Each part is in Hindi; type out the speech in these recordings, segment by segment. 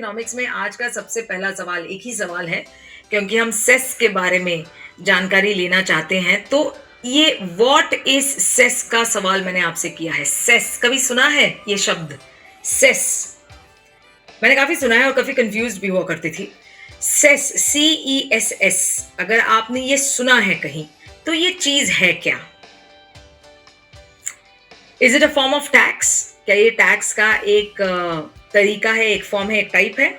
इकोनॉमिक्स में आज का सबसे पहला सवाल एक ही सवाल है, क्योंकि हम सेस के बारे में जानकारी लेना चाहते हैं। तो ये व्हाट इज सेस का सवाल मैंने आपसे किया है। सेस कभी सुना है ये शब्द? सेस मैंने काफी सुना है और काफी कंफ्यूज भी हुआ करती थी। सेस, CESS, अगर आपने ये सुना है कहीं तो ये चीज है क्या? Is it a form of tax? क्या ये टैक्स का एक तरीका है, एक फॉर्म है, एक टाइप है,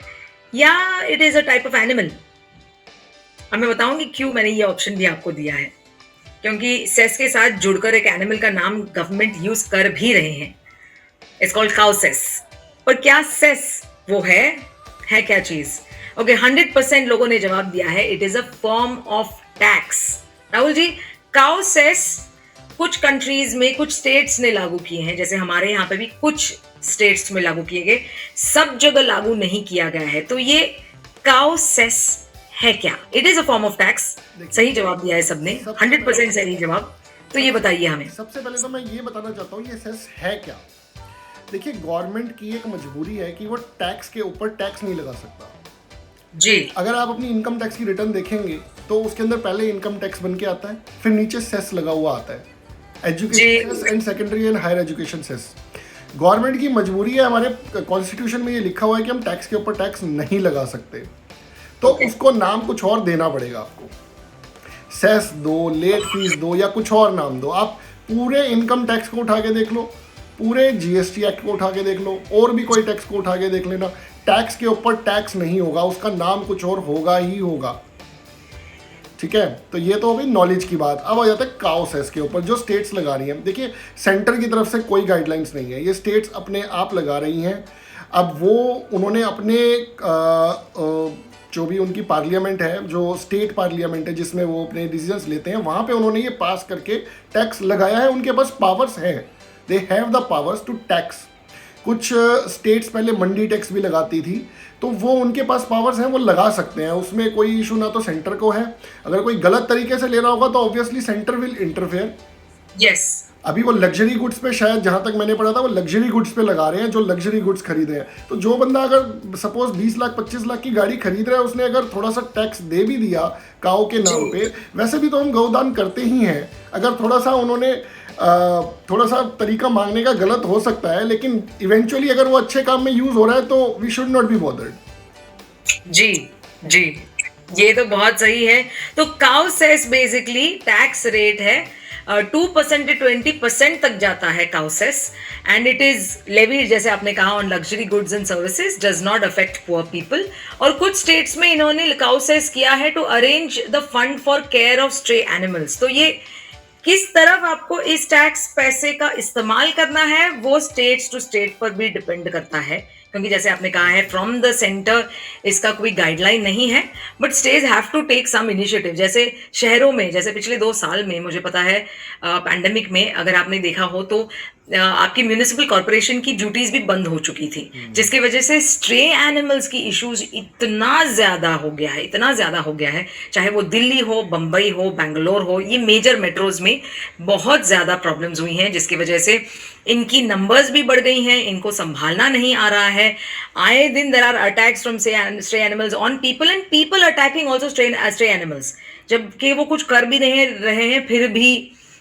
या it is a type of animal? अब मैं बताऊंगी क्यों मैंने ये ऑप्शन भी आपको दिया है, क्योंकि सेस के साथ जुड़कर एक एनिमल का नाम गवर्नमेंट यूज कर भी रहे हैं। It's called cow cess. पर क्या सेस वो है क्या चीज? ओके, 100% लोगों ने जवाब दिया है, it is a form of tax. Rahul ji, cow cess कुछ कंट्रीज में, कुछ स्टेट्स ने लागू किए हैं, जैसे हमारे यहाँ पे भी कुछ स्टेट्स में लागू किए गए, सब जगह लागू नहीं किया गया है। तो ये काउ सेस है क्या? It is a form of tax. सही जवाब दिया है सबने, 100% सही जवाब। तो ये बताइए हमें। सबसे पहले तो मैं ये बताना चाहता हूँ ये सेस है क्या। देखिए, गवर्नमेंट की एक मजबूरी है कि वो टैक्स के ऊपर टैक्स नहीं लगा सकता जी। अगर आप अपनी इनकम टैक्स की रिटर्न देखेंगे तो उसके अंदर पहले इनकम टैक्स बन के आता है, फिर नीचे सेस लगा हुआ आता है, education cess and secondary and higher education cess. Government की मजबूरी है, हमारे कॉन्स्टिट्यूशन में ये लिखा हुआ है कि हम टैक्स के ऊपर टैक्स नहीं लगा सकते, तो उसको नाम कुछ और देना पड़ेगा आपको। सेस दो, लेट फीस दो, या कुछ और नाम दो। आप पूरे इनकम टैक्स को उठा के देख लो, पूरे GST एक्ट को उठा के देख लो, और भी कोई टैक्स को उठा के देख लेना, टैक्स के ऊपर टैक्स नहीं होगा, उसका नाम कुछ और होगा ही होगा। ठीक है, तो ये तो हो गई नॉलेज की बात। अब आ जाता है काउ सेस के ऊपर, जो स्टेट्स लगा रही हैं। देखिए, सेंटर की तरफ से कोई गाइडलाइंस नहीं है, ये स्टेट्स अपने आप लगा रही हैं। अब वो उन्होंने अपने जो भी उनकी पार्लियामेंट है, जो स्टेट पार्लियामेंट है जिसमें वो अपने डिसीजंस लेते हैं, वहाँ पे उन्होंने ये पास करके टैक्स लगाया है। उनके पास पावर्स हैं, they have the powers to tax. कुछ स्टेट्स पहले मंडी टैक्स भी लगाती थी, तो वो उनके पास पावर्स हैं, वो लगा सकते हैं, उसमें कोई इशू ना तो सेंटर को है। अगर कोई गलत तरीके से ले रहा होगा तो obviously centre will interfere. Yes. अभी वो लग्जरी गुड्स पे, शायद जहां तक मैंने पढ़ा था, वो लग्जरी गुड्स पे लगा रहे हैं, जो लग्जरी गुड्स खरीद रहे हैं। तो जो बंदा अगर सपोज 20 लाख 25 लाख की गाड़ी खरीद रहा है, उसने अगर थोड़ा सा टैक्स दे भी दिया काऊ के नाम पे, वैसे भी तो हम गौदान करते ही हैं। अगर थोड़ा सा उन्होंने थोड़ा सा तरीका मांगने का गलत हो सकता है, लेकिन इवेंचुअली अगर वो अच्छे काम में यूज हो रहा है तो we should not be bothered. जी जी, ये तो बहुत सही है। तो cow cess basically tax rate है, 2% से 20% तक जाता है cow cess, and it is levied, जैसे आपने कहा, on luxury goods and services, does not affect poor people. और कुछ स्टेट्स में इन्होंने काउ सेस किया है to arrange the fund for care of stray animals. तो ये किस तरफ आपको इस टैक्स पैसे का इस्तेमाल करना है, वो स्टेट्स टू स्टेट पर भी डिपेंड करता है, क्योंकि जैसे आपने कहा है फ्रॉम द सेंटर इसका कोई गाइडलाइन नहीं है, but states have to take some initiative. जैसे शहरों में, जैसे पिछले 2 साल में मुझे पता है, पैंडेमिक में अगर आपने देखा हो तो आपकी म्यूनिसिपल कॉर्पोरेशन की ड्यूटीज भी बंद हो चुकी थी, जिसकी वजह से स्ट्रे एनिमल्स की इश्यूज इतना ज्यादा हो गया है, इतना ज्यादा हो गया है, चाहे वो दिल्ली हो, बंबई हो, बेंगलोर हो, ये मेजर मेट्रोज में बहुत ज्यादा प्रॉब्लम्स हुई हैं, जिसकी वजह से इनकी नंबर्स भी बढ़ गई हैं, इनको संभालना नहीं आ रहा है। आए दिन there are attacks from stray animals on people, and people attacking also stray animals, जबकि वो कुछ कर भी नहीं रहे हैं फिर भी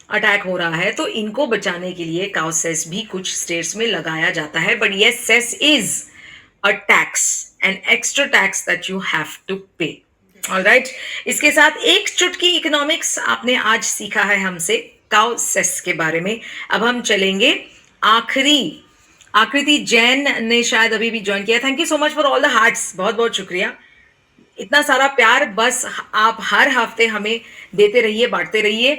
अटैक हो रहा है। तो इनको बचाने के लिए काउ सेस भी कुछ स्टेट्स में लगाया जाता है, but yes, cess is a tax, an extra tax that you have to pay. Alright, इसके साथ एक चुटकी इकोनॉमिक्स आपने आज सीखा है हमसे काउ सेस के बारे में। अब हम चलेंगे आकृति जैन ने शायद अभी भी ज्वाइन किया। Thank you so much for all the hearts, बहुत बहुत शुक्रिया, इतना सारा प्यार बस आप हर हफ्ते हमें देते रहिए, बांटते रहिए।